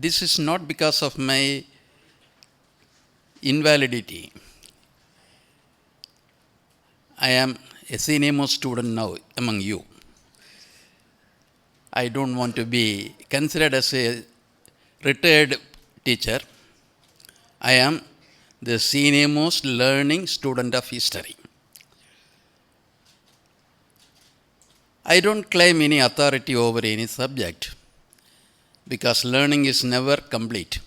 This is not because of my invalidity. I am a senior most student now among you. I don't want to be considered as a retired teacher. I am the senior most learning student of history. I don't claim any authority over any subject because learning is never complete.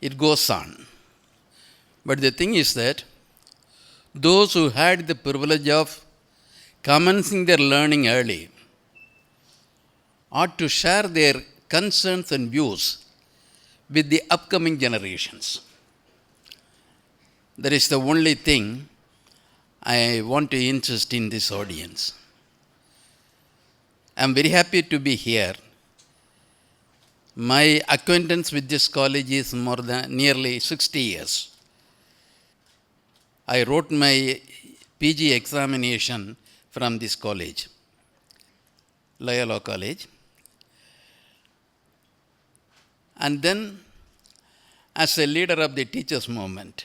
It goes on. But the thing is that those who had the privilege of commencing their learning early ought to share their concerns and views with the upcoming generations. That is the only thing I want to insist in this audience. I am very happy to be here. My acquaintance with this college is more than nearly 60 years. I wrote my PG examination from this college, Loyola College. And then, as a leader of the teachers' movement,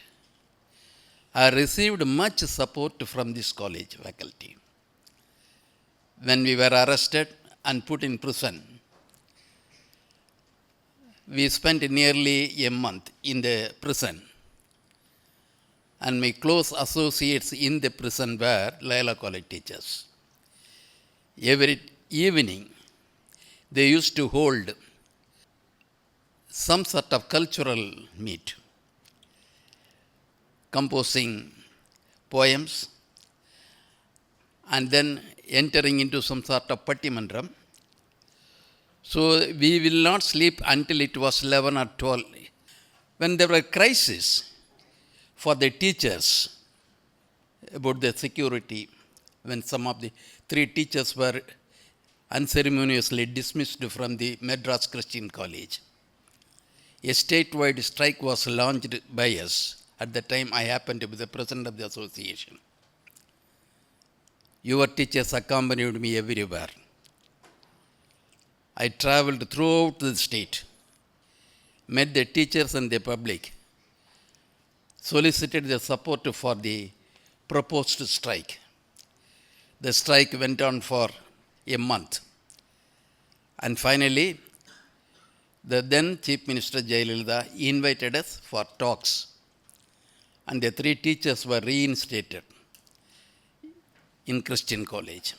I received much support from this college faculty. When we were arrested and put in prison, we spent nearly a month in the prison. And my close associates in the prison were Loyola College teachers. Every evening, they used to hold some sort of cultural meet, composing poems and then entering into some sort of pattimandram. So we will not sleep until it was 11 or 12. When there were crises for the teachers about the security, when some of the 3 teachers were unceremoniously dismissed from the Madras Christian College, a statewide strike was launched by us. At the time, I happened to be the president of the association. Your teachers accompanied me everywhere. I traveled throughout the state, met the teachers and the public, solicited the support for the proposed strike. The strike went on for a month. And finally, the then Chief Minister Jayalalitha invited us for talks. And the 3 teachers were reinstated in Christian College.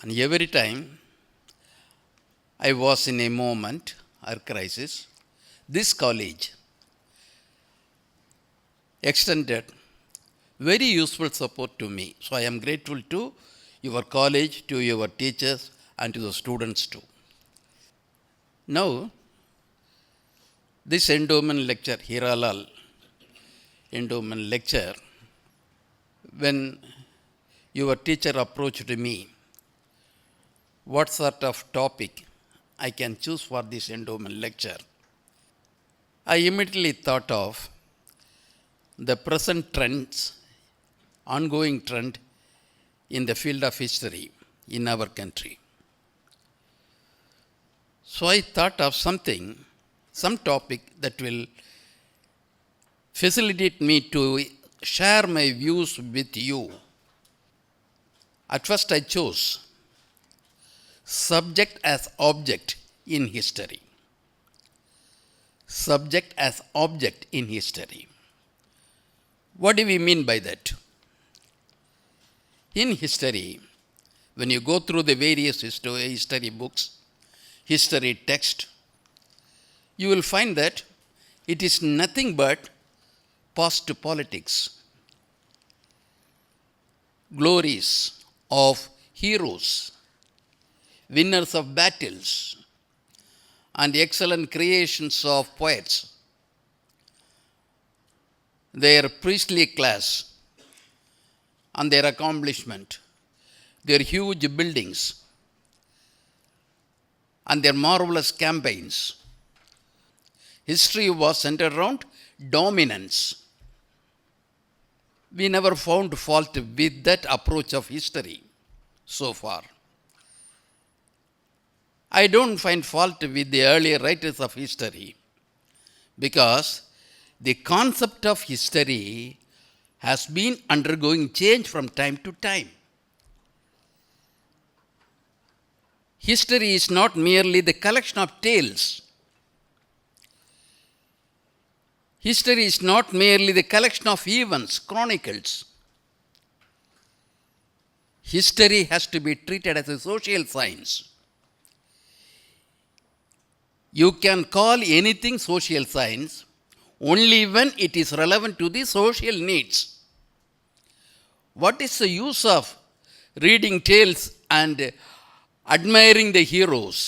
And every time I was in a moment or crisis, this college extended very useful support to me. So I am grateful to your college, to your teachers, and to the students too. Now, this endowment lecture, Hiralal endowment lecture, when your teacher approached me, what sort of topic I can choose for this endowment lecture, I immediately thought of the present trends, ongoing trend in the field of history in our country. So I thought of some topic that will facilitate me to share my views with you. At first I chose subject as object in history. Subject as object in history. What do we mean by that? In history, when you go through the various history books, history text, you will find that it is nothing but past politics, glories of heroes, winners of battles, and excellent creations of poets, their priestly class and their accomplishment, their huge buildings, and their marvelous campaigns. History was centered around dominance. We never found fault with that approach of history so far. I don't find fault with the earlier writers of history because the concept of history has been undergoing change from time to time. History is not merely the collection of tales. History is not merely the collection of events, chronicles. History has to be treated as a social science. You can call anything social science only when it is relevant to the social needs. What is the use of reading tales and admiring the heroes?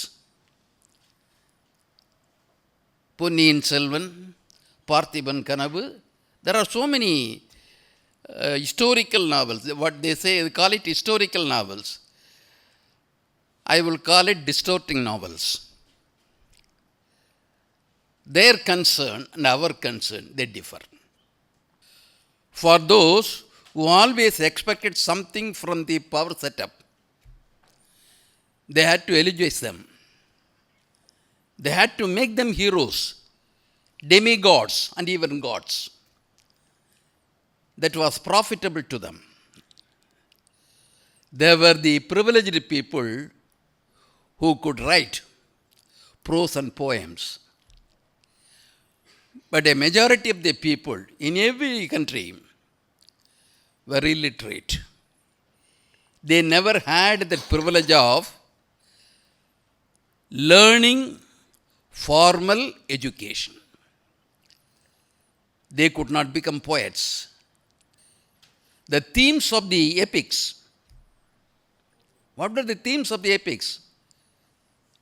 Ponniyin Selvan, Parthiban Kanavu. There are so many historical novels. What they say, they call it historical novels. I will call it distorting novels. Their concern and our concern, they differ. For those who always expected something from the power setup, they had to elevate them. They had to make them heroes, demigods, and even gods. That was profitable to them. They were the privileged people who could write prose and poems. But a majority of the people in every country were illiterate. They never had the privilege of learning formal education. They could not become poets. The themes of the epics. What were the themes of the epics?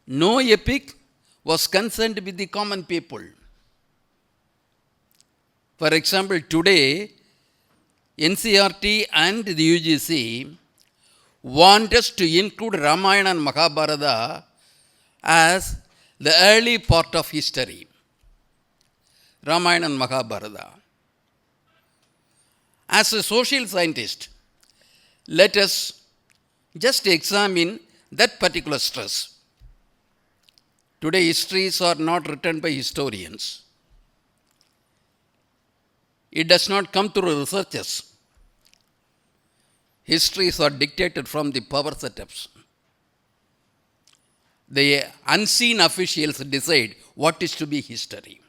No epic was concerned with the common people. For example, today, NCERT and the UGC want us to include Ramayana and Mahabharata as the early part of history. Ramayana and Mahabharata. As a social scientist, let us just examine that particular stress. Today, histories are not written by historians. It does not come through researchers. Histories are dictated from the power setups. The unseen officials decide what is to be history.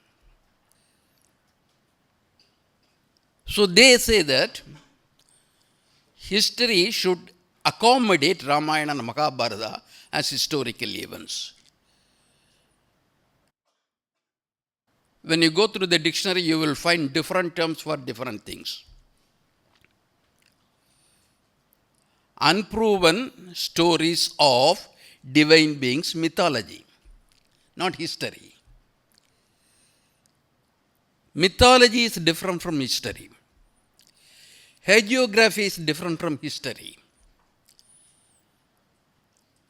So they say that history should accommodate Ramayana and Mahabharata as historical events. When you go through the dictionary, you will find different terms for different things. Unproven stories of divine beings, mythology, not history. Mythology is different from history. Hagiography is different from history.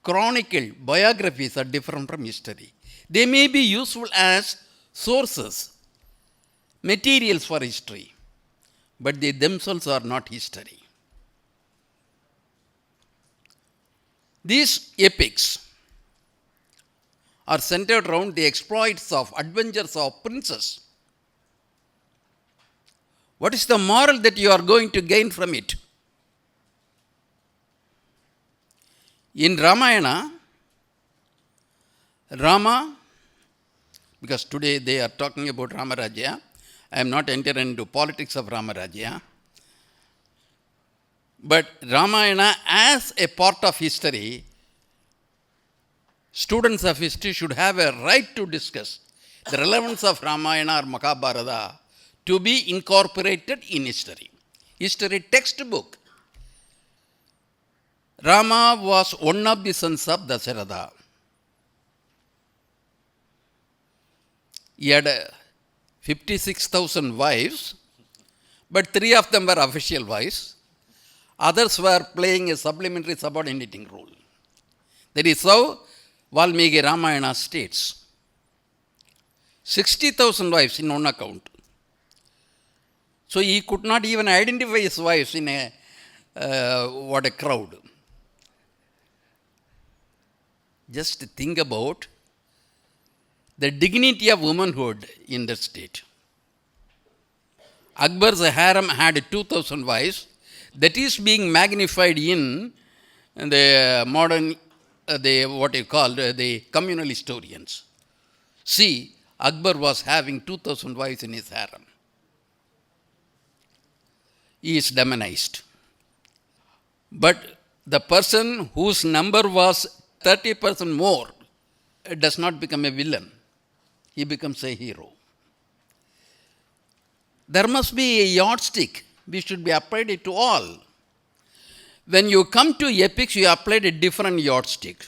Chronicle, biographies are different from history. They may be useful as sources, materials for history, but they themselves are not history. These epics are centered around the exploits of adventures of princes. What is the moral that you are going to gain from it? In Ramayana, Rama, because today they are talking about Rama Rajya, I am not entering into politics of Rama Rajya, but Ramayana as a part of history, students of history should have a right to discuss the relevance of Ramayana or Mahabharata to be incorporated in history. History textbook. Rama was one of the sons of Dasharatha. He had 56,000 wives, but 3 of them were official wives. Others were playing a supplementary subordinating role. That is how Valmiki Ramayana states. 60,000 wives in one account. So he could not even identify his wives in what a crowd. Just think about the dignity of womanhood in the state. Akbar's harem had 2,000 wives. That is being magnified in the modern, the communal historians. See, Akbar was having 2,000 wives in his harem. He is demonized. But the person whose number was 30% more does not become a villain. He becomes a hero. There must be a yardstick. We should be applied it to all. When you come to epics, you applied a different yardstick.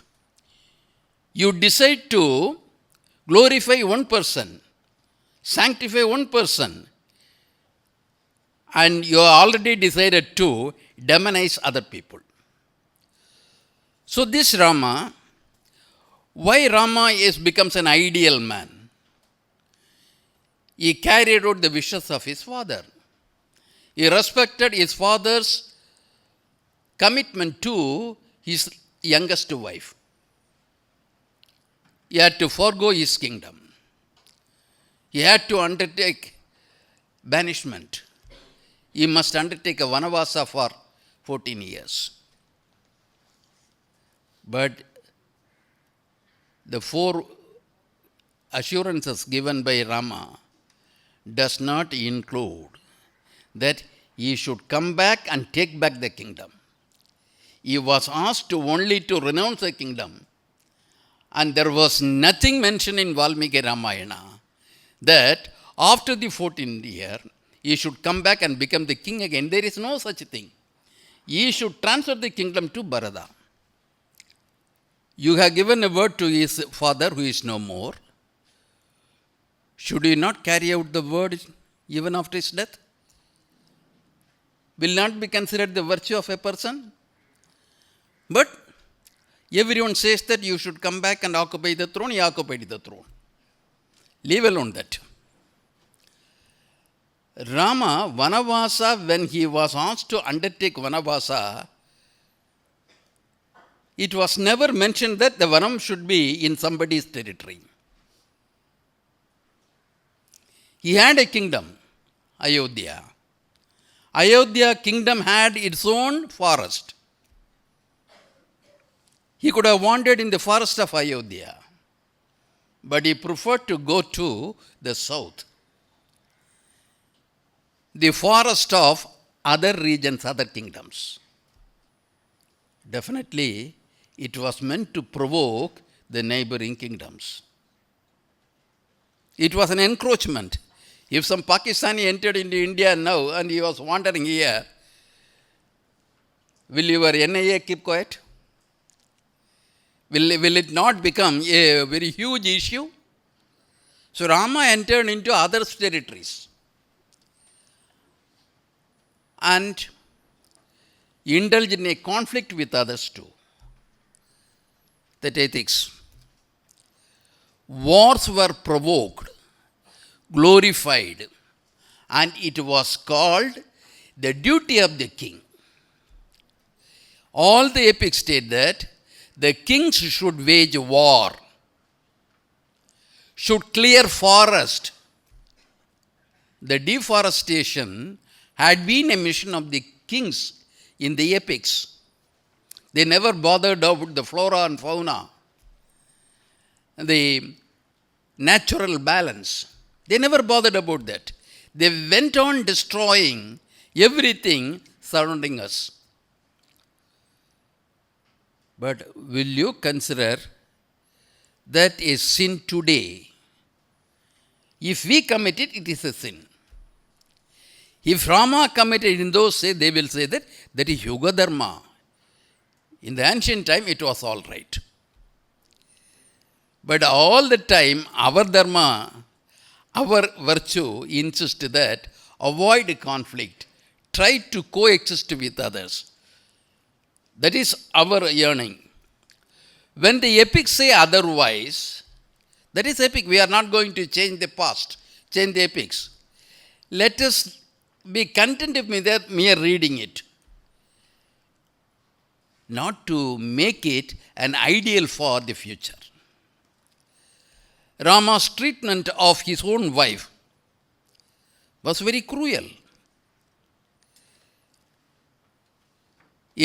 You decide to glorify one person, sanctify one person, and you already decided to demonize other people. So this Rama, why Rama becomes an ideal man? He carried out the wishes of his father. He respected his father's commitment to his youngest wife. He had to forego his kingdom. He had to undertake banishment. He must undertake a vanavasa for 14 years. But the 4 assurances given by Rama does not include that he should come back and take back the kingdom. He was asked only to renounce the kingdom. And there was nothing mentioned in Valmiki Ramayana that after the 14th year, he should come back and become the king again. There is no such thing. He should transfer the kingdom to Bharata. You have given a word to his father who is no more. Should he not carry out the word even after his death? Will not be considered the virtue of a person? But everyone says that you should come back and occupy the throne. He occupied the throne. Leave alone that. Rama, Vanavasa, when he was asked to undertake Vanavasa, it was never mentioned that the Vanam should be in somebody's territory. He had a kingdom, Ayodhya. Ayodhya kingdom had its own forest. He could have wandered in the forest of Ayodhya, but he preferred to go to the south, the forest of other regions, other kingdoms. Definitely, it was meant to provoke the neighboring kingdoms. It was an encroachment. If some Pakistani entered into India now and he was wandering here, will your NIA keep quiet? Will it not become a very huge issue? So Rama entered into others' territories and indulged in a conflict with others too. That ethics. Wars were provoked, glorified, and it was called the duty of the king. All the epics state that the kings should wage war, should clear forest. The deforestation had been a mission of the kings in the epics. They never bothered about the flora and fauna, the natural balance. They never bothered about that. They went on destroying everything surrounding us. But will you consider that a sin today? If we commit it, it is a sin. If Rama committed in those days, they will say that that is Yuga Dharma. In the ancient time, it was all right. But all the time, our Dharma, our virtue insists that avoid conflict, try to coexist with others. That is our yearning. When the epics say otherwise, that is epic. We are not going to change the past, change the epics. Let us be content with that mere reading it. not to make it an ideal for the future. Rama's treatment of his own wife was very cruel.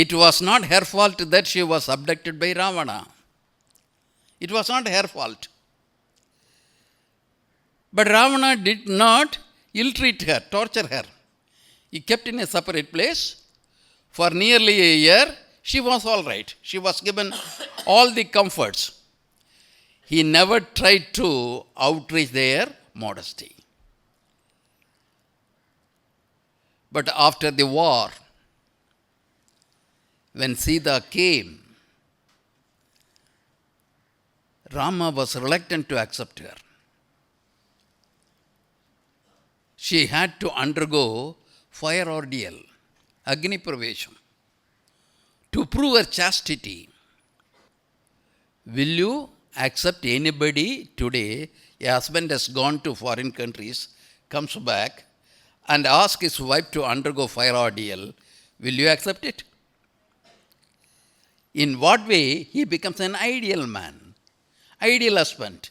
It was not her fault that she was abducted by Ravana. It was not her fault. But Ravana did not ill-treat her, torture her. He kept in a separate place. For nearly a year, she was all right. She was given all the comforts. He never tried to outrage their modesty. But after the war, when Sita came, Rama was reluctant to accept her. She had to undergo fire ordeal, Agni Pravesham, to prove her chastity. Will you accept anybody today? A husband has gone to foreign countries, comes back and asks his wife to undergo fire ordeal. Will you accept it? In what way he becomes an ideal man, ideal husband?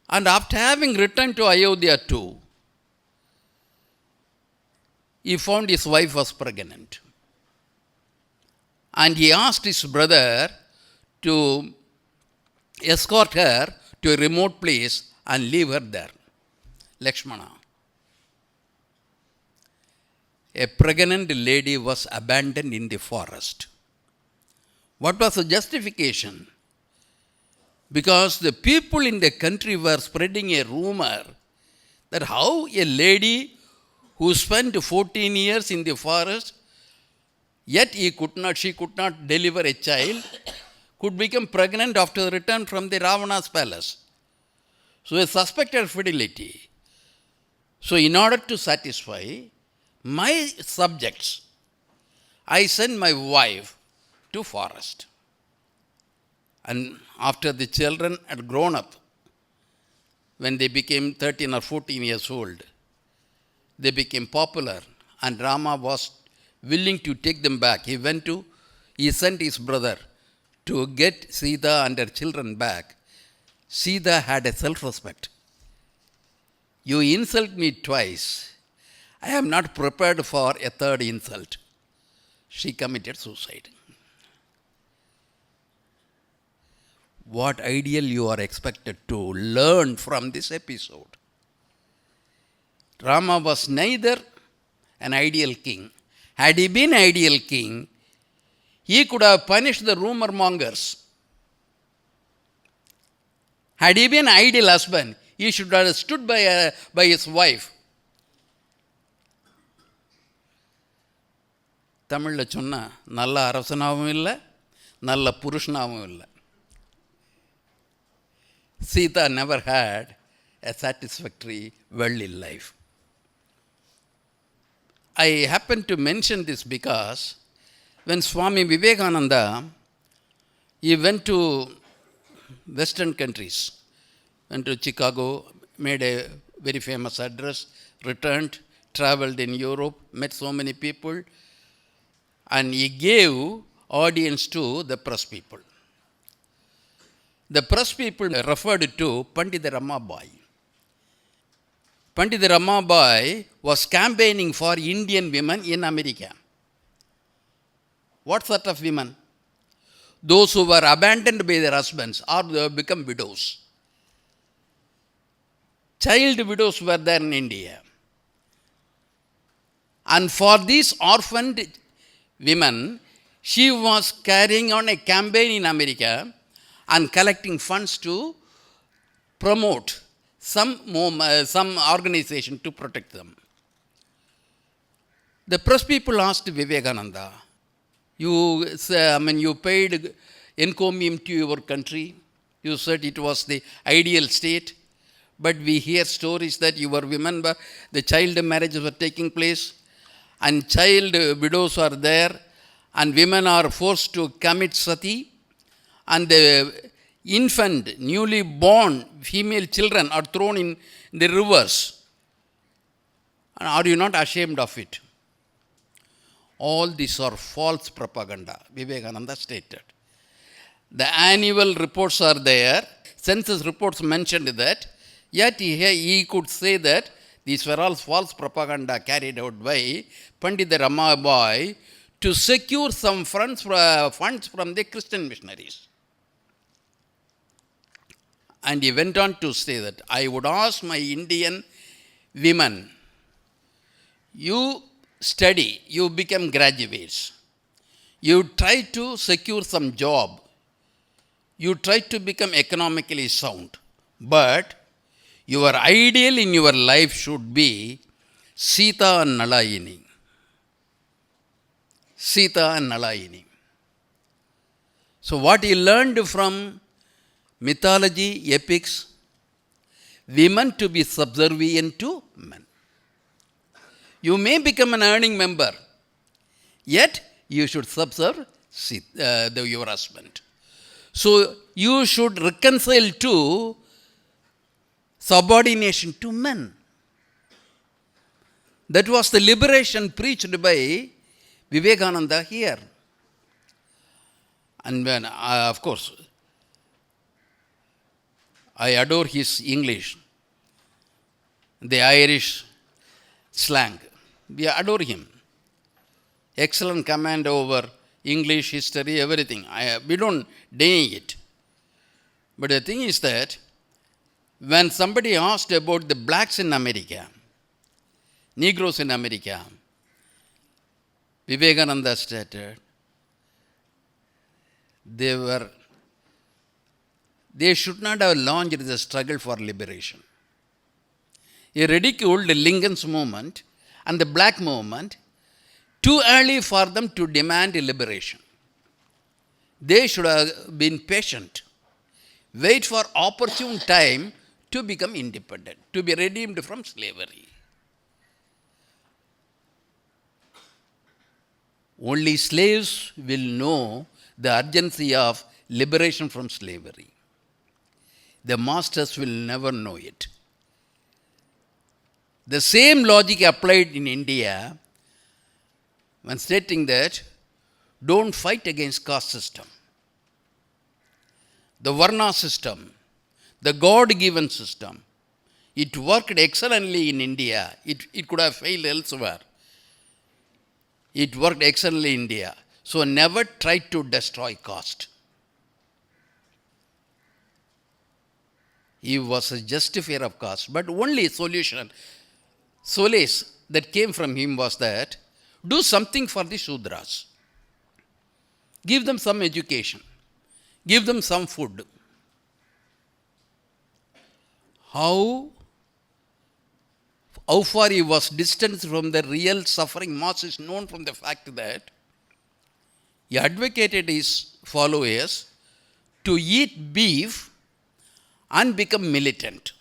And after having returned to Ayodhya too, he found his wife was pregnant. And he asked his brother to escort her to a remote place and leave her there. Lakshmana. A pregnant lady was abandoned in the forest. What was the justification? Because the people in the country were spreading a rumor that how a lady who spent 14 years in the forest, yet she could not deliver a child, could become pregnant after the return from the Ravana's palace. So they suspected fidelity. So in order to satisfy my subjects, I sent my wife to forest. And after the children had grown up, when they became 13 or 14 years old, they became popular and Rama was willing to take them back. He sent his brother to get Sita and her children back. Sita had a self-respect. You insult me twice. I am not prepared for a third insult. She committed suicide. What ideal you are expected to learn from this episode? Rama was neither an ideal king. Had he been an ideal king, he could have punished the rumor mongers. Had he been an ideal husband, he should have stood by his wife. தமிழில் சொன்னால் நல்ல அரசனாகவும் இல்லை நல்ல புருஷனாகவும் இல்லை. Sita never had a satisfactory, worldly life. I happen to mention this because when Swami Vivekananda, he went to Western countries, went to Chicago, made a very famous address, returned, traveled in Europe, met so many people, and he gave audience to the press people. The press people referred to Pandit Ramabai. Pandit Ramabai was campaigning for Indian women in America. What sort of women? Those who were abandoned by their husbands or they have become widows. Child widows were there in India. And for these orphaned women, she was carrying on a campaign in America and collecting funds to promote some organization to protect them. The press people asked Vivekananda, you paid encomium to your country. You said it was the ideal state. But we hear stories that your women were, the child marriages were taking place and child widows are there and women are forced to commit sati and the infant, newly born female children are thrown in the rivers. And are you not ashamed of it? all these are false propaganda, Vivekananda stated. The annual reports are there. Census reports mentioned that. Yet he could say that these were all false propaganda carried out by Pandit Rama Boy to secure some funds from the Christian missionaries. And he went on to say that I would ask my Indian women, you study, you become graduates, you try to secure some job, you try to become economically sound, but your ideal in your life should be Sita and Nalayini. Sita and Nalayini. So what he learned from mythology, epics, women to be subservient to men. You may become an earning member, yet you should subserve your husband. So you should reconcile to subordination to men. That was the liberation preached by Vivekananda here. And when, of course, I adore his English, the Irish slang. We adore him. Excellent command over English, history, everything. We don't deny it. But the thing is that when somebody asked about the blacks in America, Negroes in America, Vivekananda stated they should not have launched the struggle for liberation. He ridiculed Lincoln's movement and the black movement too early for them to demand liberation. They should have been patient, wait for opportune time to become independent, to be redeemed from slavery. Only slaves will know the urgency of liberation from slavery. The masters will never know it. The same logic applied in India when stating that don't fight against caste system. The Varna system, the God-given system, it worked excellently in India. It could have failed elsewhere. It worked excellently in India. So never try to destroy caste. He was a justifier of caste, but only solace that came from him was that do something for the Shudras. Give them some education. Give them some food. How far he was distanced from the real suffering mass is known from the fact that he advocated his followers to eat beef and become militant.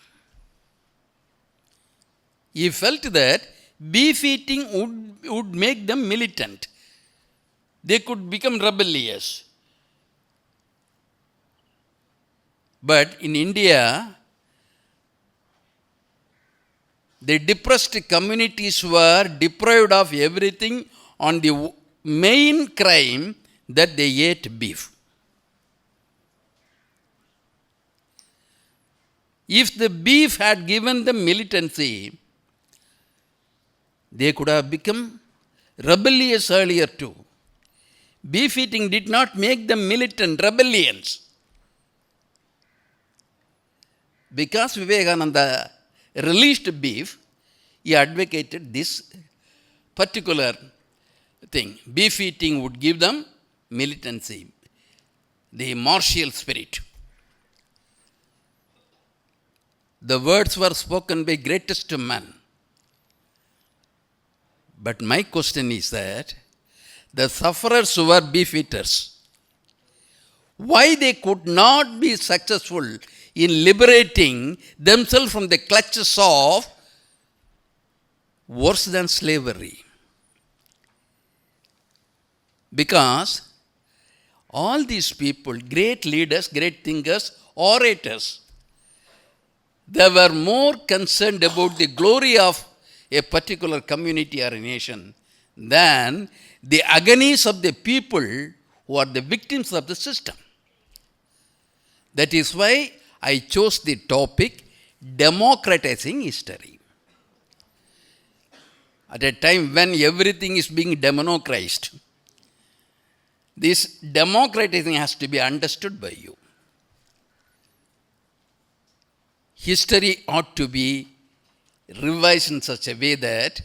He felt that beef eating would make them militant. They could become rebellious. But in India, the depressed communities were deprived of everything on the main crime that they ate beef. If the beef had given them militancy, they could have become rebellious earlier too. Beef eating did not make them militant rebellions. Because Vivekananda released beef, he advocated this particular thing. Beef eating would give them militancy, the martial spirit. The words were spoken by greatest man. But my question is that the sufferers who were beef eaters, why they could not be successful in liberating themselves from the clutches of worse than slavery? Because all these people, great leaders, great thinkers, orators, they were more concerned about the glory of a particular community or a nation than the agonies of the people who are the victims of the system. That is why I chose the topic democratizing history. At a time when everything is being democratized, this democratizing has to be understood by you. History ought to be revised in such a way that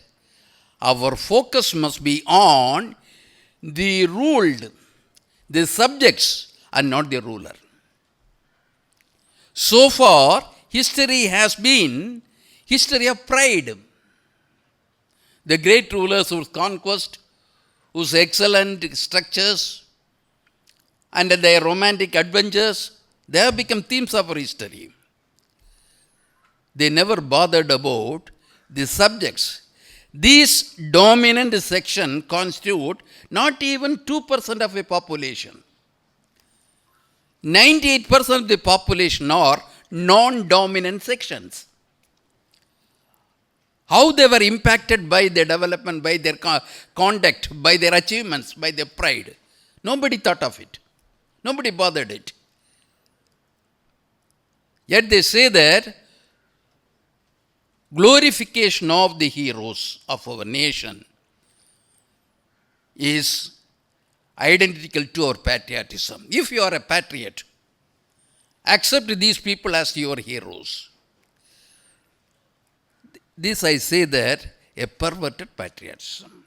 our focus must be on the ruled, the subjects, and not the ruler. So far, history has been history of pride. The great rulers whose conquest, whose excellent structures, and their romantic adventures, they have become themes of our history. They never bothered about the subjects. These dominant section constitute not even 2% of a population. 98% of the population are non-dominant sections. How they were impacted by their development, by their conduct, by their achievements, by their pride. Nobody thought of it. Nobody bothered it. Yet they say that glorification of the heroes of our nation is identical to our patriotism. If you are a patriot, accept these people as your heroes. This I say that a perverted patriotism.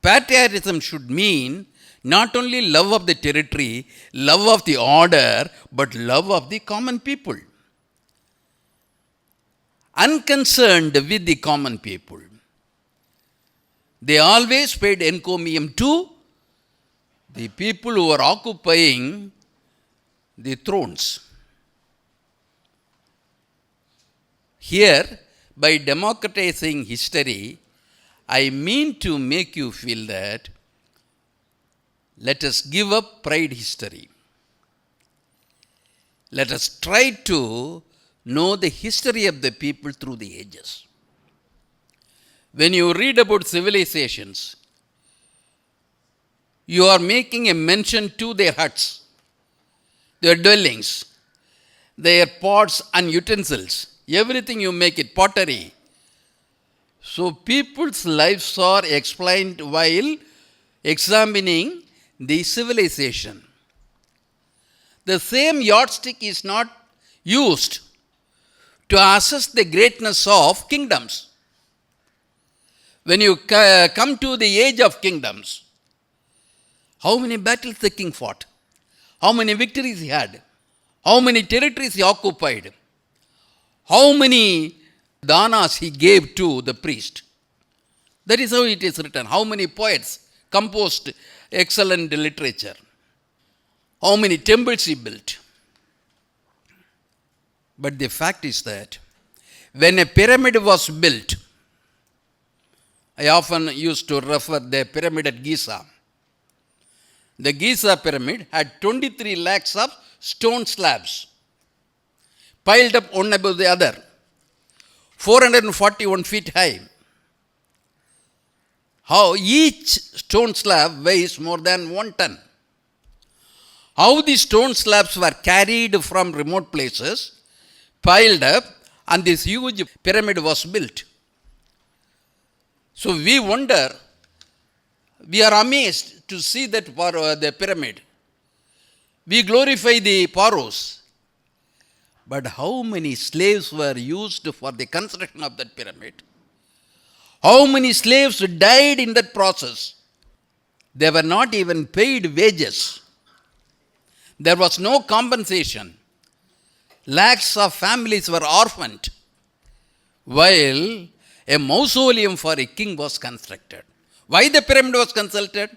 Patriotism should mean not only love of the territory, love of the order, but love of the common people. Unconcerned with the common people. They always paid encomium to the people who were occupying the thrones. Here, by democratizing history, I mean to make you feel that let us give up pride history. Let us try to know the history of the people through the ages. When you read about civilizations, you are making a mention to their huts, their dwellings, their pots and utensils. Everything you make it, pottery. So people's lives are explained while examining the civilization. The same yardstick is not used to assess the greatness of kingdoms. When you come to the age of kingdoms, how many battles the king fought? How many victories he had? How many territories he occupied? How many danas he gave to the priest? That is how it is written. How many poets composed excellent literature? How many temples he built? But the fact is that when a pyramid was built, I often used to refer the pyramid at Giza. The Giza pyramid had 23 lakhs of stone slabs piled up one above the other, 441 feet high. How each stone slab weighs more than 1 ton. How these stone slabs were carried from remote places, piled up, and this huge pyramid was built. So we wonder, we are amazed to see that the pyramid. We glorify the pharaohs. But how many slaves were used for the construction of that pyramid? How many slaves died in that process? They were not even paid wages. There was no compensation. Lakhs of families were orphaned, while a mausoleum for a king was constructed. Why the pyramid was constructed?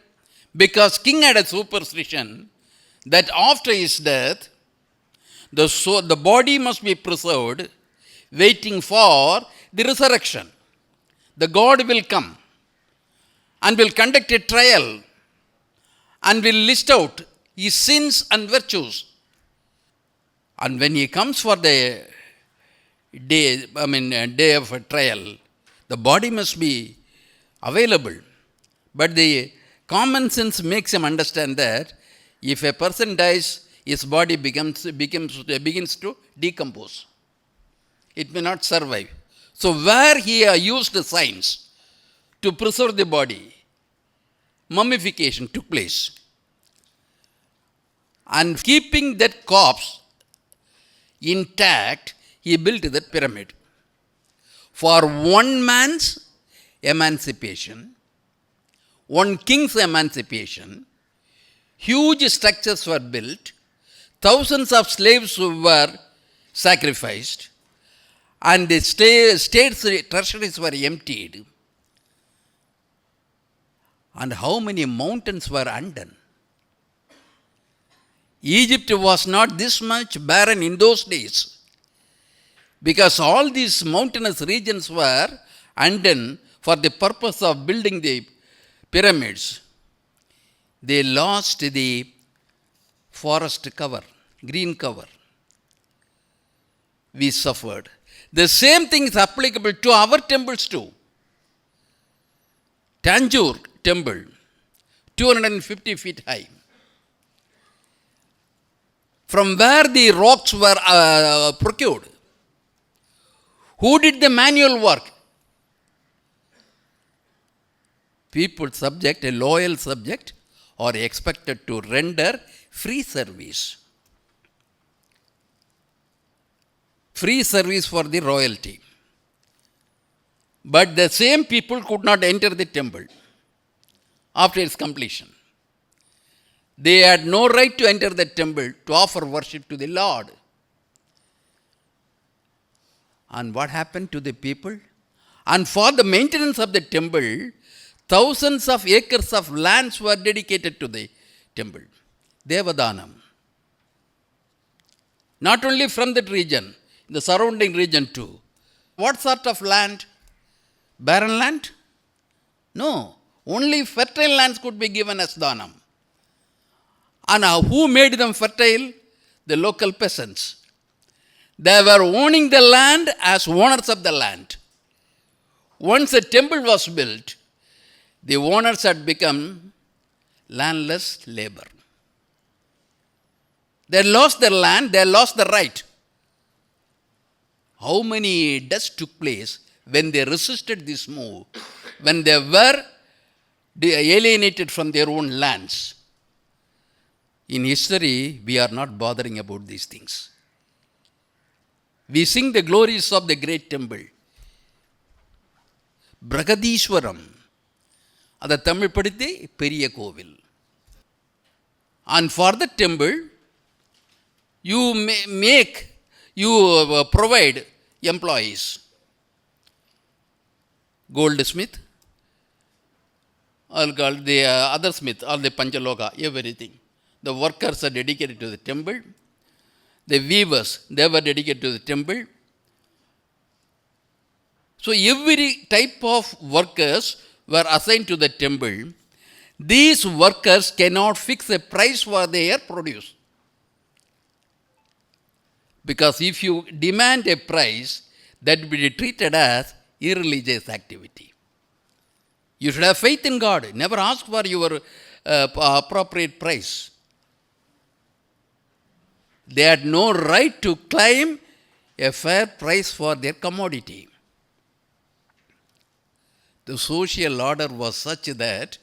Because king had a superstition that after his death, the body must be preserved, waiting for the resurrection. The God will come and will conduct a trial and will list out his sins and virtues. And when he comes for the day of a trial, the body must be available. But the common sense makes him understand that if a person dies, his body begins to decompose. It may not survive. So where he used science to preserve the body, mummification took place. And keeping that corpse intact, he built that pyramid. For one man's emancipation, one king's emancipation, huge structures were built, thousands of slaves were sacrificed, and the state's treasuries were emptied. And how many mountains were undone? Egypt was not this much barren in those days, because all these mountainous regions were undone for the purpose of building the pyramids. They lost the forest cover, green cover. We suffered. The same thing is applicable to our temples too. Tanjore temple, 250 feet high. From where the rocks were procured? Who did the manual work? People subject, a loyal subject, are expected to render free service. Free service for the royalty. But the same people could not enter the temple after its completion. They had no right to enter the temple to offer worship to the Lord. And what happened to the people? And for the maintenance of the temple, thousands of acres of lands were dedicated to the temple. Devadanam. Not only from that region, the surrounding region too. What sort of land? Barren land? No. Only fertile lands could be given as dhanam. And who made them fertile? The local peasants. They were owning the land as owners of the land. Once the temple was built, the owners had become landless labor. They lost their land, they lost the right. How many deaths took place when they resisted this move, when they were alienated from their own lands? In history, we are not bothering about these things. We sing the glories of the great temple. Brihadeeswaram. Ada Tamil padithe Periya Kovil. And for the temple, you provide employees. Goldsmith, all called the other smith, all the Panchaloka, everything. The workers are dedicated to the temple. The weavers, they were dedicated to the temple. So every type of workers were assigned to the temple. These workers cannot fix a price for their produce. Because if you demand a price, that will be treated as irreligious activity. You should have faith in God. Never ask for your appropriate price. They had no right to claim a fair price for their commodity. The social order was such that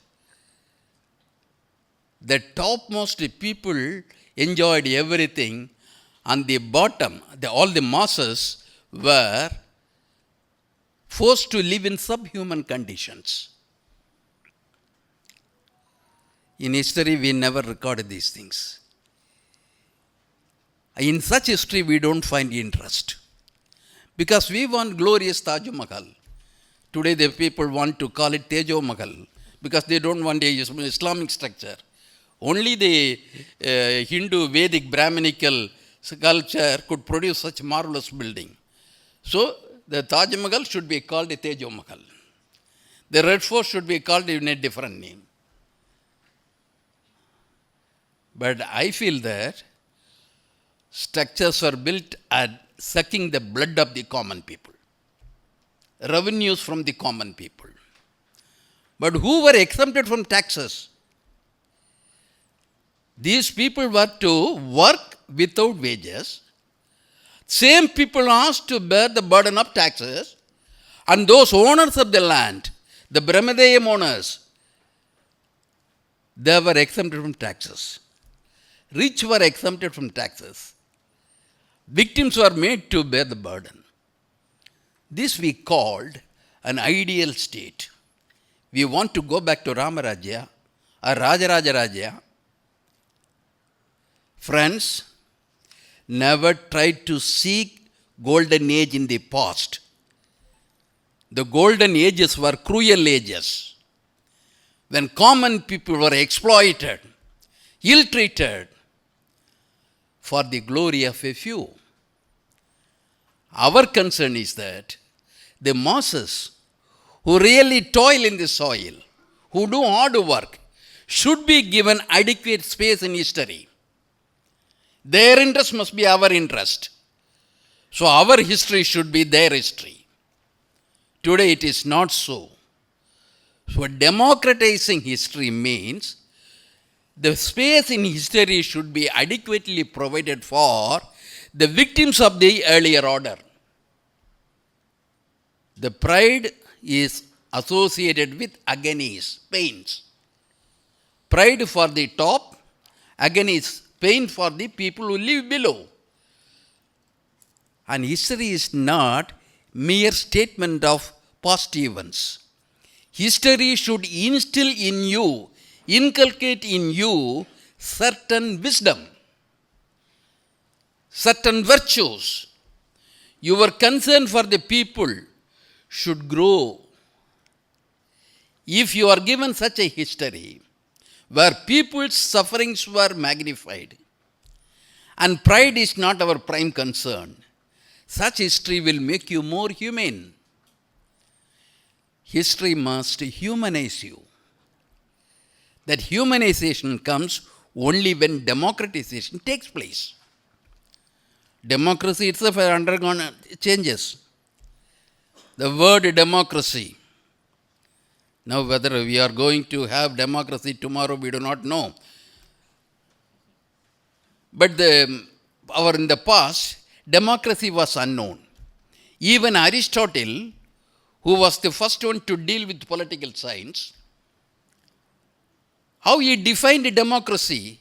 the topmost people enjoyed everything, and the bottom, all the masses were forced to live in subhuman conditions. In history, we never recorded these things. In such history, we don't find interest. Because we want glorious Taj Mahal. Today, the people want to call it Tejo Mahal, because they don't want a Islamic structure. Only the Hindu, Vedic, Brahminical culture could produce such marvelous building. So, the Taj Mahal should be called a Tejo Mahal. The Red Fort should be called in a different name. But I feel that structures were built at sucking the blood of the common people, revenues from the common people. But who were exempted from taxes? These people were to work without wages. Same people asked to bear the burden of taxes, and those owners of the land, the Brahmadeyam owners, they were exempted from taxes. Rich were exempted from taxes. Victims were made to bear the burden. This we called an ideal state. We want to go back to Rama Rajya or Rajaraja Rajya. Friends, never try to seek golden age in the past. The golden ages were cruel ages, when common people were exploited, ill-treated, for the glory of a few. Our concern is that the masses who really toil in the soil, who do hard work, should be given adequate space in history. Their interest must be our interest. So our history should be their history. Today it is not so. So democratizing history means the space in history should be adequately provided for the victims of the earlier order. The pride is associated with agonies, pains. Pride for the top, agonies, pain for the people who live below. And history is not mere statement of past events. History should instill in you, inculcate in you certain wisdom, certain virtues. Your concern for the people should grow. If you are given such a history where people's sufferings were magnified and pride is not our prime concern, such history will make you more humane. History must humanize you. That humanization comes only when democratization takes place. Democracy itself has undergone changes. The word democracy. Now whether we are going to have democracy tomorrow, we do not know. But in the past, democracy was unknown. Even Aristotle, who was the first one to deal with political science, how he defined democracy,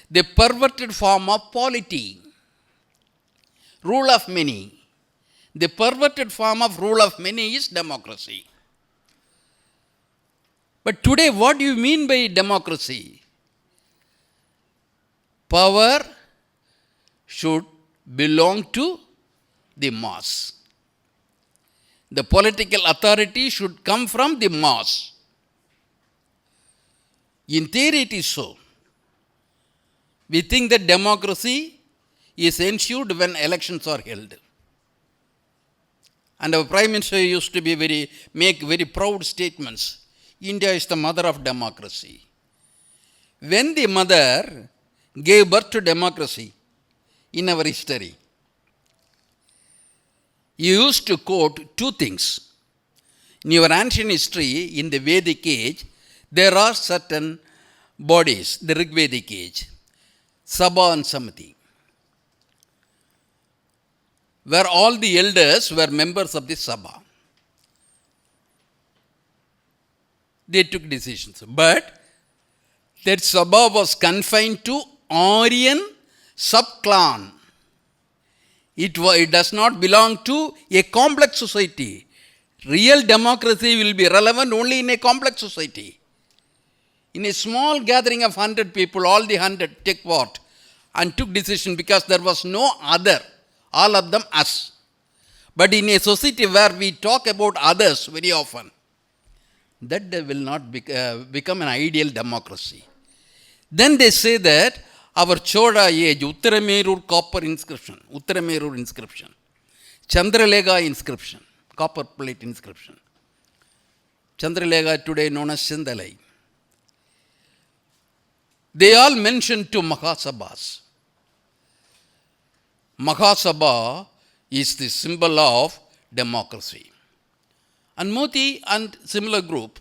the perverted form of polity, rule of many. The perverted form of rule of many is democracy. But today, what do you mean by democracy? Power should belong to the mass. The political authority should come from the mass. In theory, it is so. We think that democracy is ensured when elections are held. And our Prime Minister used to make very proud statements. India is the mother of democracy. When the mother gave birth to democracy in our history, he used to quote two things. In your ancient history, in the Vedic age, there are certain bodies, the Rigvedic age, Sabha and Samiti, where all the elders were members of the Sabha. They took decisions. But that Sabha was confined to Aryan sub-clan. It does not belong to a complex society. Real democracy will be relevant only in a complex society. In a small gathering of 100 people, all the 100 take part and took decision because there was no other. All of them us. But in a society where we talk about others very often, that will not become an ideal democracy. Then they say that our Chola age, Uttaramerur copper inscription, Chandralega inscription, copper plate inscription. Chandralega today known as Sindalai. They all mention two Maha Sabhas. Maha Sabha is the symbol of democracy. And Modi and similar group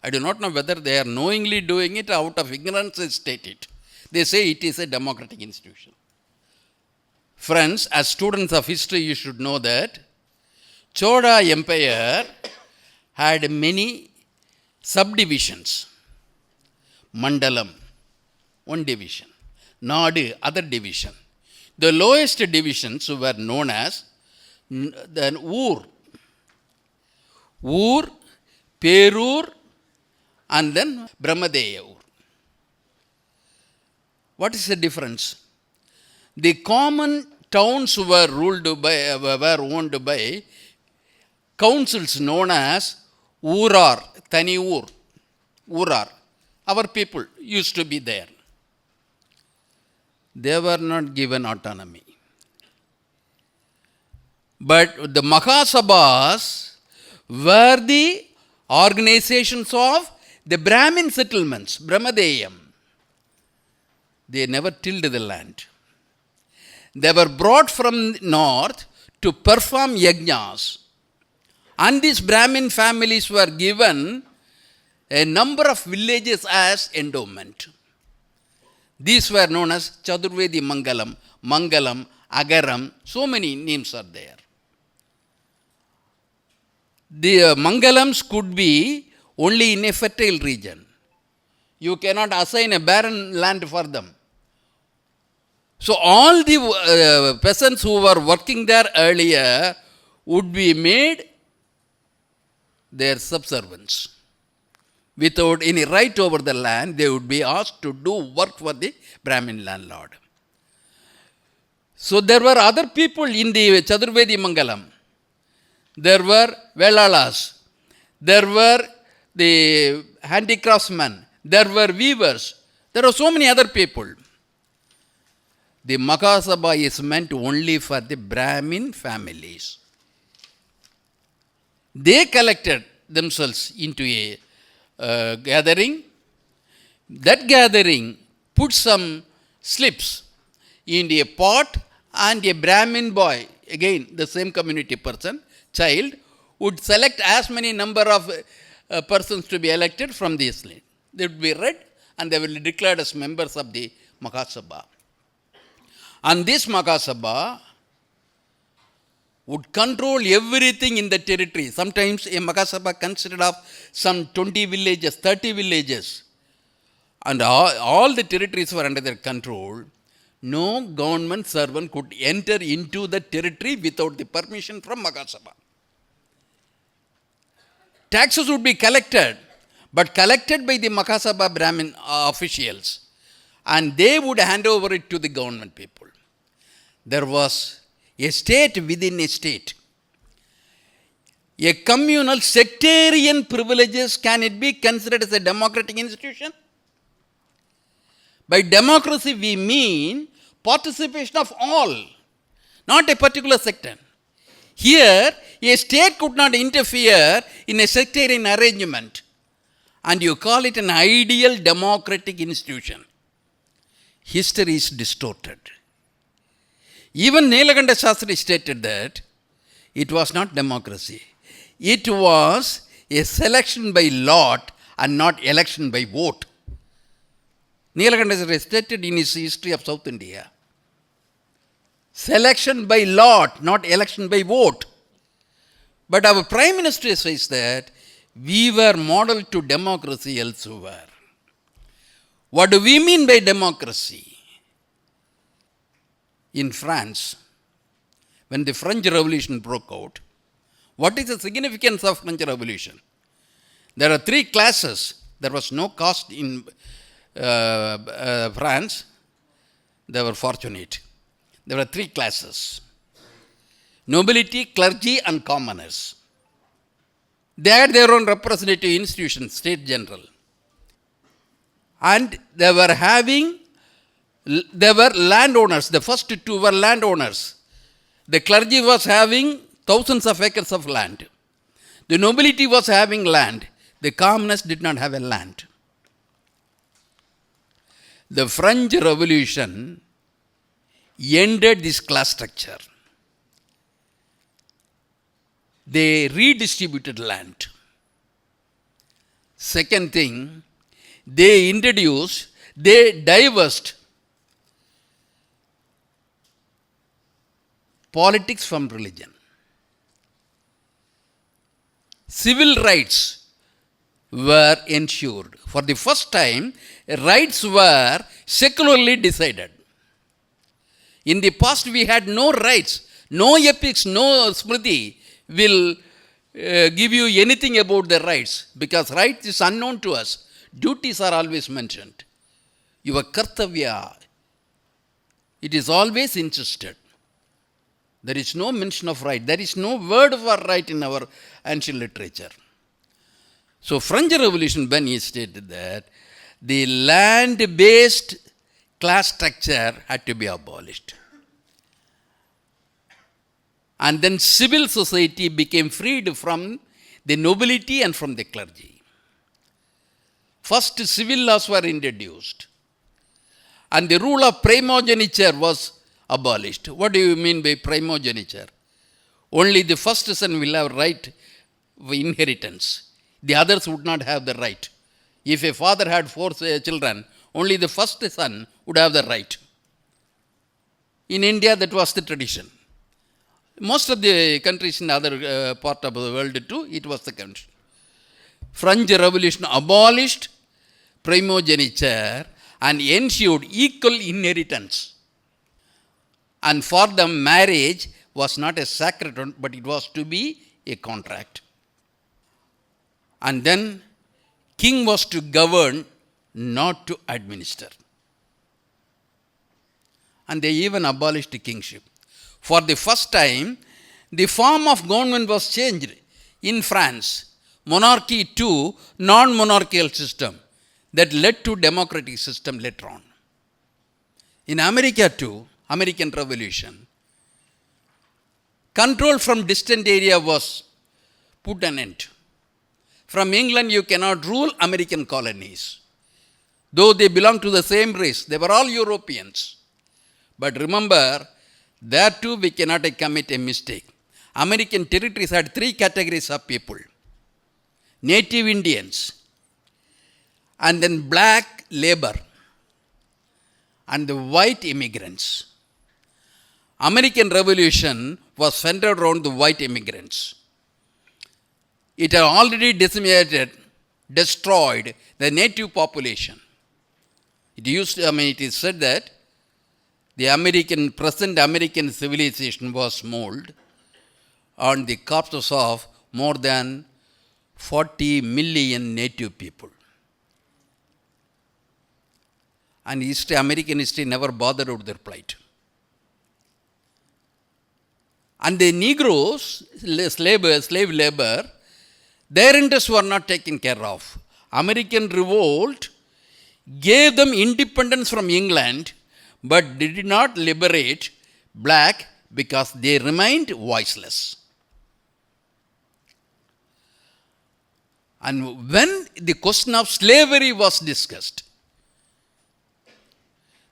I do not know whether they are knowingly doing it or out of ignorance they state it. They say it is a democratic institution. Friends, as students of history, you should know that Chola Empire had many subdivisions. Mandalam, one division. Nadu, other division. The lowest divisions were known as the Ur, Perur, and then Brahmadeya Ur. What is the difference? The common towns were owned by councils known as Urar, Tani Urar. Our people used to be there. They were not given autonomy. But the Maha Sabhas were the organizations of the Brahmin settlements, Brahmadeyam. They never tilled the land. They were brought from north to perform yajnas. And these Brahmin families were given a number of villages as endowment. These were known as Chadurvedi Mangalam, Agaram, so many names are there. The Mangalams could be only in a fertile region. You cannot assign a barren land for them. So all the peasants who were working there earlier would be made their subservients. Without any right over the land, they would be asked to do work for the Brahmin landlord. So there were other people in the Chadurvedi Mangalam. There were Velalas. There were the handicraftsmen. There were weavers. There are so many other people. The Maha Sabha is meant only for the Brahmin families. They collected themselves into a gathering. That gathering put some slips in a pot, and a Brahmin boy, again the same community person, child, would select as many number of persons to be elected from this list. They would be read and they will be declared as members of the Maha Sabha. And this Maha Sabha would control everything in the territory. Sometimes a Maha Sabha consisted of some 20 villages, 30 villages. And all the territories were under their control. No government servant could enter into the territory without the permission from Maha Sabha. Taxes would be collected, but collected by the Maha Sabha Brahmin officials. And they would hand over it to the government people. There was a state within a state. A communal sectarian privileges, can it be considered as a democratic institution? By democracy we mean participation of all, not a particular sector. Here, a state could not interfere in a sectarian arrangement, and you call it an ideal democratic institution. History is distorted. Even Nilakanta Shastri stated that it was not democracy. It was a selection by lot and not election by vote. Nilakanta Shastri stated in his history of South India. Selection by lot, not election by vote. But our Prime Minister says that we were model to democracy elsewhere. What do we mean by democracy? In France, when the French Revolution broke out, what is the significance of French Revolution? There are three classes. There was no caste in France. They were fortunate. There were three classes: nobility, clergy, and commoners. They had their own representative institutions, state general. And they were landowners. The first two were landowners. The clergy was having thousands of acres of land. The nobility was having land. The commoners did not have a land. The French Revolution ended this class structure. They redistributed land. Second thing, they divest politics from religion. Civil rights were ensured. For the first time, rights were secularly decided. In the past, we had no rights, no epics, no smriti will give you anything about the rights, because rights is unknown to us. Duties are always mentioned. Your kartavya, it is always insisted. There is no mention of right. There is no word for right in our ancient literature. So French Revolution, when he stated that the land-based class structure had to be abolished. And then civil society became freed from the nobility and from the clergy. First, civil laws were introduced. And the rule of primogeniture was abolished. What do you mean by primogeniture? Only the first son will have right of inheritance. The others would not have the right. If a father had 4 children, only the first son would have the right. In India, that was the tradition. Most of the countries in other part of the world too, it was the country. French Revolution abolished primogeniture and ensured equal inheritance. And for them, marriage was not a sacred one, but it was to be a contract. And then, king was to govern, not to administer. And they even abolished the kingship. For the first time, the form of government was changed in France. Monarchy to non-monarchical system that led to democratic system later on. In America too, American Revolution, control from distant area was put an end. From England, you cannot rule American colonies. Though they belong to the same race, they were all Europeans. But remember, there too we cannot commit a mistake. American territories had 3 categories of people. Native Indians, and then black labor, and the white immigrants. American Revolution was centered around the white immigrants. It had already decimated, destroyed the native population. It is said that the present American civilization was molded on the corpses of more than 40 million native people. And American history never bothered with their plight. And the Negroes, slave labor, their interests were not taken care of. American revolt gave them independence from England, but did not liberate black because they remained voiceless. And when the question of slavery was discussed,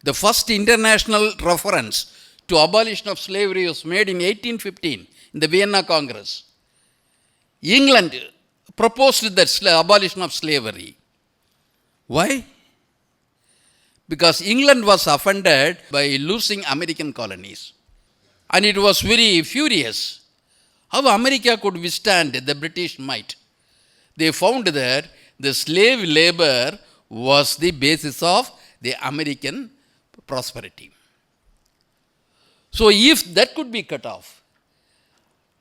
the first international reference to abolition of slavery was made in 1815 in the Vienna Congress. England proposed the abolition of slavery. Why? Because England was offended by losing American colonies. And it was very furious how America could withstand the British might. They found that the slave labor was the basis of the American prosperity. So if that could be cut off,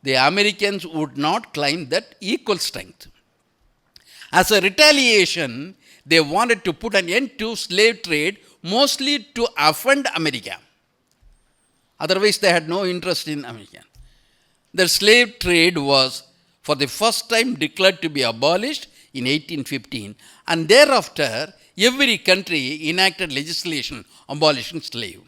the Americans would not claim that equal strength. As a retaliation, they wanted to put an end to slave trade, mostly to offend America. Otherwise, they had no interest in America. The slave trade was for the first time declared to be abolished in 1815, and thereafter, every country enacted legislation abolishing slave.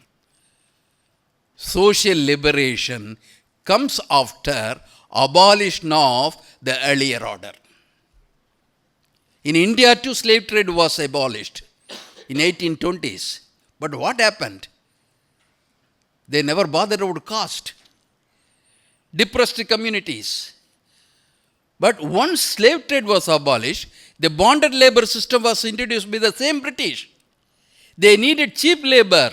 Social liberation comes after abolition of the earlier order. In India too, slave trade was abolished in 1820s. But what happened? They never bothered about caste. Depressed communities. But once slave trade was abolished, the bonded labor system was introduced by the same British. They needed cheap labor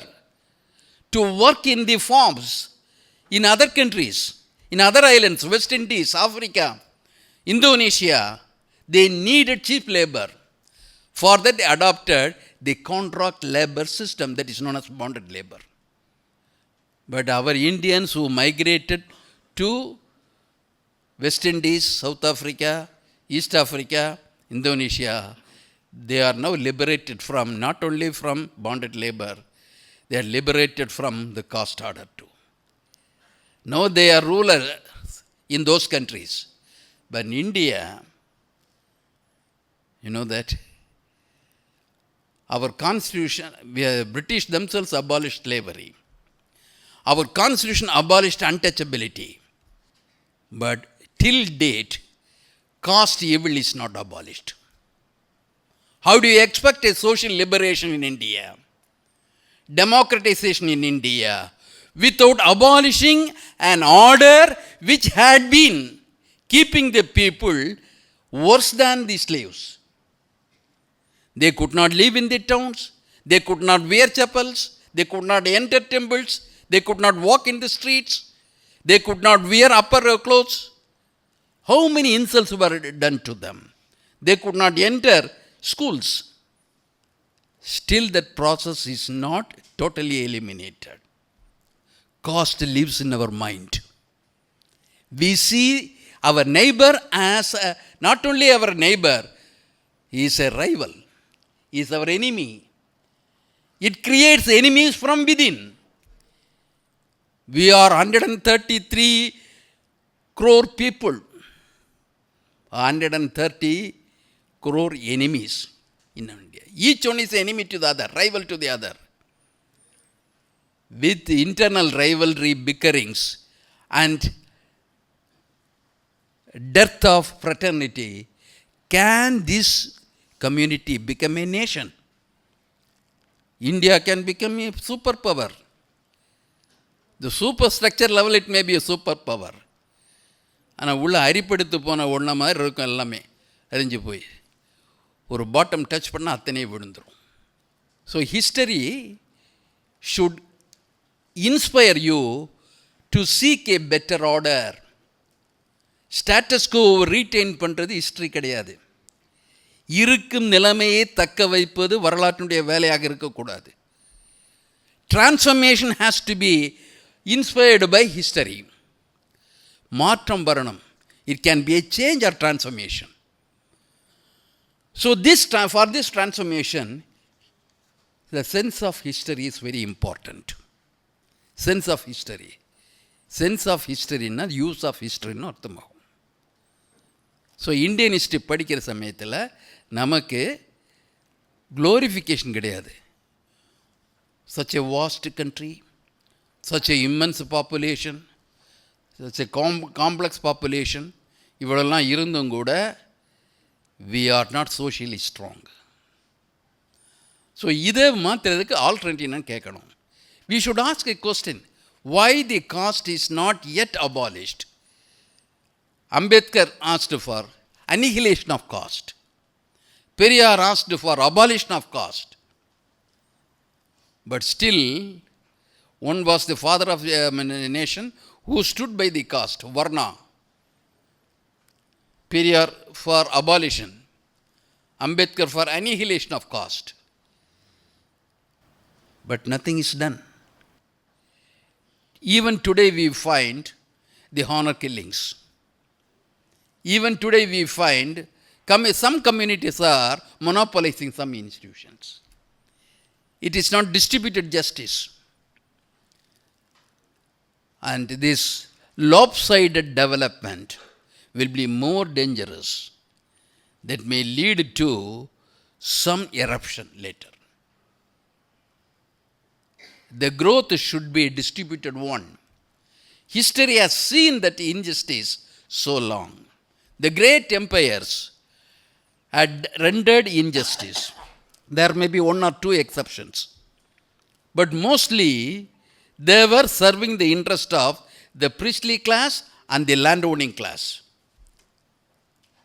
to work in the farms in other countries, in other islands, West Indies, Africa, Indonesia. They needed cheap labor. For that, they adopted the contract labor system that is known as bonded labor. But our Indians who migrated to West Indies, South Africa, East Africa, Indonesia, they are now liberated from, not only from bonded labor, they are liberated from the caste order too. Now they are rulers in those countries. But in India, you know that our constitution, British themselves abolished slavery. Our constitution abolished untouchability. But till date, caste evil is not abolished. How do you expect a social liberation in India, democratization in India, without abolishing an order which had been keeping the people worse than the slaves? They could not live in the towns. They could not wear chapels. They could not enter temples. They could not walk in the streets. They could not wear upper clothes. How many insults were done to them? They could not enter schools. Still, that process is not totally eliminated. Caste lives in our mind. We see our neighbor as not only our neighbor, he is a rival. He is our enemy. It creates enemies from within. We are 133 crore people. 130 crore enemies in India. Each one is enemy to the other, rival to the other. With internal rivalry, bickerings, and dearth of fraternity, can this community become a nation? India can become a superpower. The superstructure level, it may be a superpower. ஆனால் உள்ள அரிப்படுத்து போன ஒன்றை மாதிரி இருக்கும் எல்லாமே அறிஞ்சு போய் ஒரு பாட்டம் டச் பண்ணால் அத்தனை விழுந்துடும். So history should inspire you to seek a better order. Status quo retain பண்ணுறது ஹிஸ்ட்ரி கிடையாது. இருக்கும் நிலைமையை தக்க வைப்பது வரலாற்றினுடைய வேலையாக இருக்கக்கூடாது. Transformation has to be inspired by history. மாற்றம் வரணும். It can be a change or transformation. So for this transformation, the sense of history is very important. Sense of history. Sense of history na use of history nu அர்த்தமாகும். So Indian history படிக்கிற சமயத்தில் நமக்கு glorification கிடையாது. Such a vast country, such a immense population, such a complex population, இவ்வளோலாம் இருந்தும் கூட we are not socially strong. So இதை மாற்றுறதுக்கு ஆல்டர்னேட்டிவ் என்னன்னு கேட்கணும். We should ask a question. Why the caste is not yet abolished? Ambedkar asked for annihilation of caste. Periyar asked for abolition of caste. But still, one was the father of the nation who stood by the caste, Varna. Periyar for abolition. Ambedkar for annihilation of caste. But nothing is done. Even today we find the honor killings. Even today we find some communities are monopolizing some institutions. It is not distributed justice. And this lopsided development will be more dangerous. That may lead to some eruption later. The growth should be a distributed one. History has seen that injustice so long. The great empires had rendered injustice. There may be one or two exceptions. But mostly, they were serving the interest of the priestly class and the landowning class.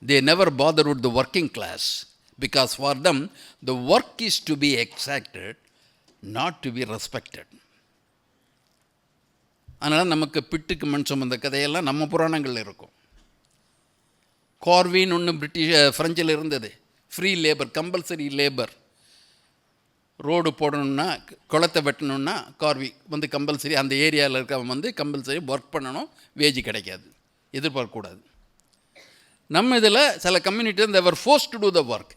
They never bother with the working class, because for them, the work is to be exacted, not to be respected. அதனால் நமக்கு பிட்டுக்கு மண் சுமந்த கதையெல்லாம் நம்ம புராணங்களில் இருக்கும். கார்வின்னு ஒன்று ஃப்ரெஞ்சில் இருந்தது. Free labour, compulsory labour. Road போடணுன்னா, குளத்தை வெட்டணுன்னா கார்வி கம்பல்சரி, அந்த ஏரியாவில் இருக்கவன் கம்பல்சரி ஒர்க் பண்ணணும், வேஜ் கிடைக்காது, எதிர்பார்க்கக்கூடாது. நம்ம இதில் சில community they are force to do the work.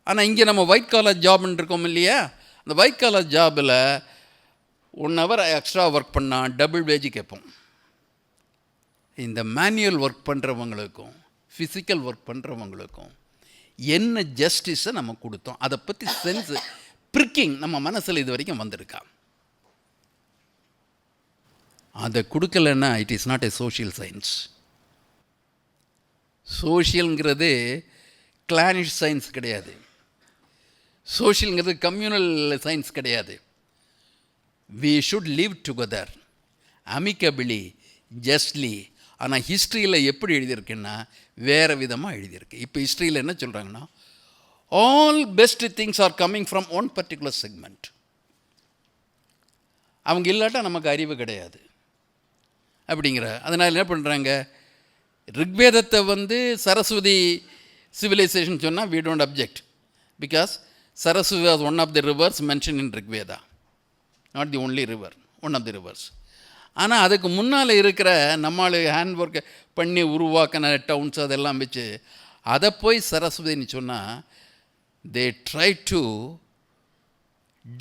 ஆனால் இங்கே நம்ம ஒயிட் காலர் ஜாப்னு இருக்கோம் இல்லையா, அந்த ஒயிட் காலர் ஜாபில் 1 hour எக்ஸ்ட்ரா ஒர்க் பண்ணால் டபுள் வேஜ் கேட்போம். இந்த மேனுவல் ஒர்க் பண்ணுறவங்களுக்கும் ஃபிசிக்கல் ஒர்க் பண்ணுறவங்களுக்கும் என்ன ஜஸ்டிஸை நம்ம கொடுத்தோம், அதை பற்றி சென்ஸ் ப்ரிக்கிங் நம்ம மனசில் இது வரைக்கும் வந்திருக்கா? அதை கொடுக்கலன்னா it is not a social science. சோஷியலுங்கிறது கிளானிஷ் சயின்ஸ் கிடையாது. சோஷியலுங்கிறது கம்யூனல் சயின்ஸ் கிடையாது. We should live together amicably, justly. ஆனால் ஹிஸ்ட்ரியில் எப்படி எழுதியிருக்குன்னா வேறு விதமாக எழுதியிருக்கு. இப்போ ஹிஸ்ட்ரியில் என்ன சொல்கிறாங்கன்னா, all best things are coming from one particular segment. அவங்க இல்லாட்டா நமக்கு அறிவு கிடையாது அப்படிங்கிற. அதனால் என்ன பண்ணுறாங்க, ரிக்வேதத்தை சரஸ்வதி சிவிலைசேஷன் சொன்னால் we don't object, because Saraswati was one of the rivers mentioned in Rigveda, not the only river, one of the rivers. ஆனால் அதுக்கு முன்னால் இருக்கிற நம்மளை ஹேண்ட் ஒர்க் பண்ணி உருவாக்கின டவுன்ஸ் அதெல்லாம் வச்சு அதை போய் சரஸ்வதின்னு சொன்னால் they try to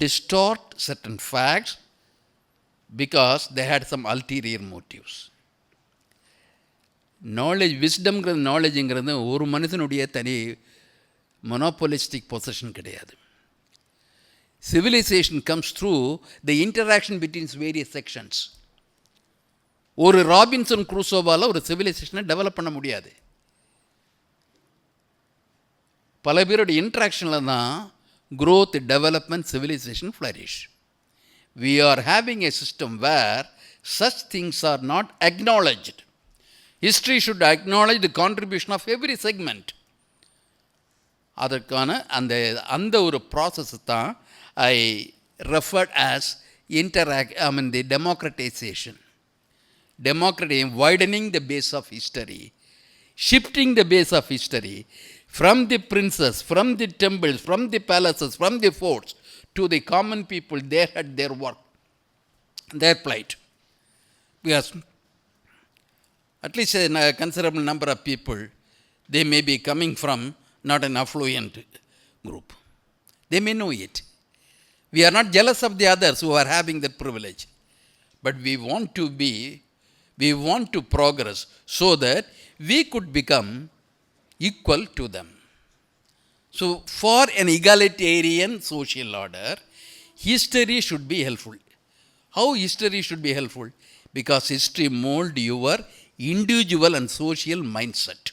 distort certain facts because they had some ulterior motives. Knowledge, விஸ்டம்ங்கிறது, நாலேஜுங்கிறது ஒரு மனுஷனுடைய தனி மொனோபோலிஸ்டிக் பொசிஷன் கிடையாது. Civilization comes through the interaction between various sections. ஒரு ராபின்சன் குரூசோவால் ஒரு சிவிலைசேஷனை டெவலப் பண்ண முடியாது. பல பேருடைய இன்ட்ராக்ஷனில் தான் growth, development, civilization flourish. We are having a system where such things are not acknowledged. History should acknowledge the contribution of every segment. அதற்கான அந்த ஒரு ப்ராசஸ் தான் I referred as the democratization. Widening the base of history, shifting the base of history from the princes, from the temples, from the palaces, from the forts to the common people. They had their work, their plight. Because at least a considerable number of people, they may be coming from not an affluent group. They may know it. We are not jealous of the others who are having that privilege. But we want to progress so that we could become equal to them. So for an egalitarian social order, history should be helpful. How history should be helpful? Because history molds your individual and social mindset.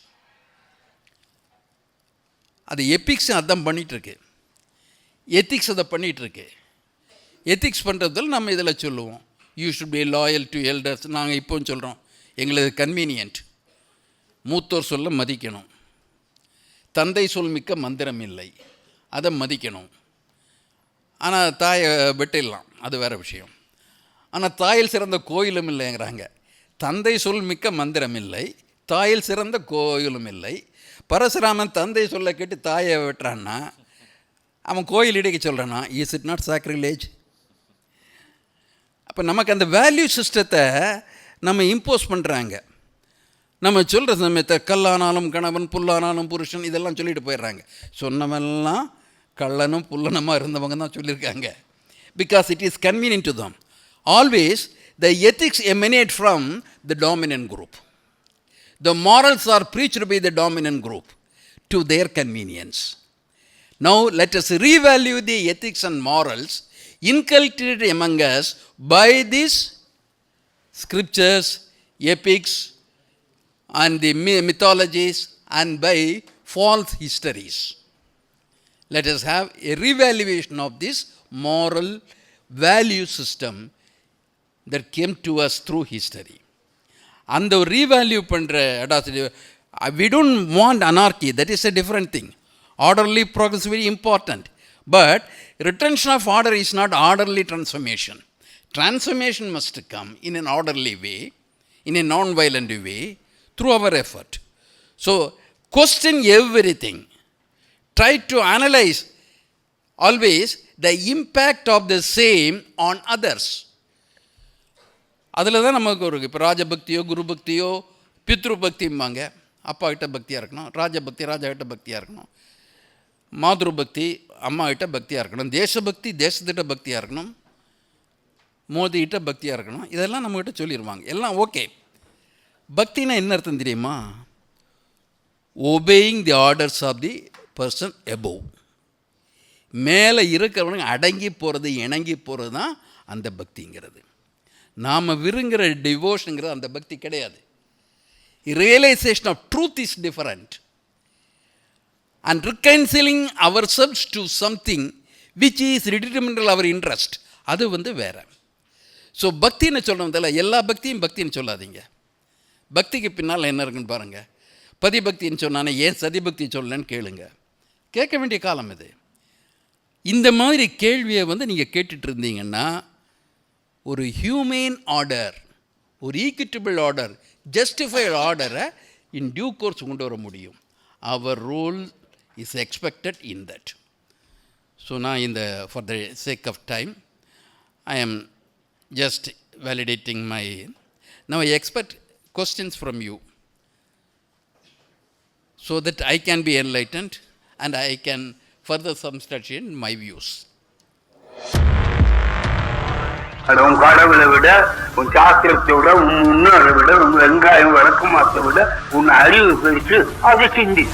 அது epics அதான் பண்ணிகிட்ருக்கு, ethics அதை பண்ணிகிட்ருக்கு. Ethics பண்ணுறதில் நம்ம இதில் சொல்லுவோம், you should be loyal to elders. நாங்கள் இப்போவும் சொல்கிறோம், எங்களுக்கு கன்வீனியன்ட். மூத்தோர் சொல்ல மதிக்கணும், தந்தை சொல் மிக்க மந்திரம் இல்லை, அதை மதிக்கணும். ஆனால் தாயை வெட்டிடலாம், அது வேறு விஷயம். ஆனால் தாயில் சிறந்த கோயிலும் இல்லைங்கிறாங்க. தந்தை சொல் மிக்க மந்திரம் இல்லை, தாயில் சிறந்த கோயிலும் இல்லை. பரசுராமன் தந்தை சொல்ல கேட்டு தாயை வெட்டுறான்னா அவன் கோயில் இடைக்க சொல்கிறான்னா, இஸ் இட் நாட் சாக்ரிலேஜ்? அப்போ நமக்கு அந்த வேல்யூ சிஸ்டத்தை நம்ம இம்போஸ் பண்ணுறாங்க. நம்ம சொல்கிற சமயத்தை கல்லானாலும் கணவன், புல்லானாலும் புருஷன், இதெல்லாம் சொல்லிட்டு போயிடுறாங்க. சொன்னவெல்லாம் கள்ளனும் புல்லனமாக இருந்தவங்க தான் சொல்லியிருக்காங்க. Because it is convenient to them. Always the ethics emanate from the dominant group. The morals are preached by the dominant group to their convenience. Now let us revalue the ethics and morals inculcated among us by these scriptures, epics, and the mythologies, and by false histories. Let us have a revaluation of this moral value system that came to us through history. அந்த ஒரு revalue பண்ணுற audacity We don't want anarchy. That is a different thing. Orderly progress is very important. But retention of order is not orderly transformation. Transformation must come in an orderly way, in a non-violent way, through our effort. So, question everything. Try to analyze always the impact of the same on others. அதில் தான் நமக்கு ஒரு இப்போ ராஜபக்தியோ குரு பக்தியோ பித்ரு பக்திம்பாங்க, அப்பா கிட்ட பக்தியாக இருக்கணும். ராஜபக்தி ராஜா கிட்ட பக்தியாக இருக்கணும். மாதுரு பக்தி அம்மா கிட்ட பக்தியாக இருக்கணும். தேசபக்தி தேசத்திட்ட பக்தியாக இருக்கணும். மோதிகிட்ட பக்தியாக இருக்கணும். இதெல்லாம் நம்மகிட்ட சொல்லிடுவாங்க. எல்லாம் ஓகே. பக்தினா என்ன அர்த்தம் தெரியுமா? Obeying the orders of the person above. மேலே இருக்கிறவனுக்கு அடங்கி போகிறது இணங்கி போகிறது தான் அந்த பக்திங்கிறது. நாம் விரும்புகிற டிவோஷனுங்கிறது அந்த பக்தி கிடையாது. Realisation of truth is different. And reconciling ourselves to something which is detrimental our interest, அது வேறு. ஸோ பக்தின்னு சொல்கிறதில்ல, எல்லா பக்தியும் பக்தின்னு சொல்லாதீங்க. பக்திக்கு பின்னால் என்ன இருக்குன்னு பாருங்கள். பதிபக்தின்னு சொன்னானே ஏன் சதிபக்தி சொல்லலன்னு கேளுங்க. கேட்க வேண்டிய காலம் இது. இந்த மாதிரி கேள்வியை நீங்கள் கேட்டுட்டு இருந்தீங்கன்னா ஒரு ஹியூமேன் ஆர்டர், ஒரு ஈக்விட்டபிள் ஆர்டர், ஜஸ்டிஃபைடு ஆர்டரை இன் டியூ கோர்ஸ் கொண்டு வர முடியும். Our role is expected in that. So நான் இந்த for the sake of time I am just validating my... Now I expect questions from you so that I can be enlightened and I can further substantiate my views. உன் கடவுளை விட, உன் சாஸ்திரத்தை விட, உன் முன்னோரை விட, உன் வெங்காயம் வழக்கமாத்தை விட உன் அறிவு பெருசு, அதை சிந்தி.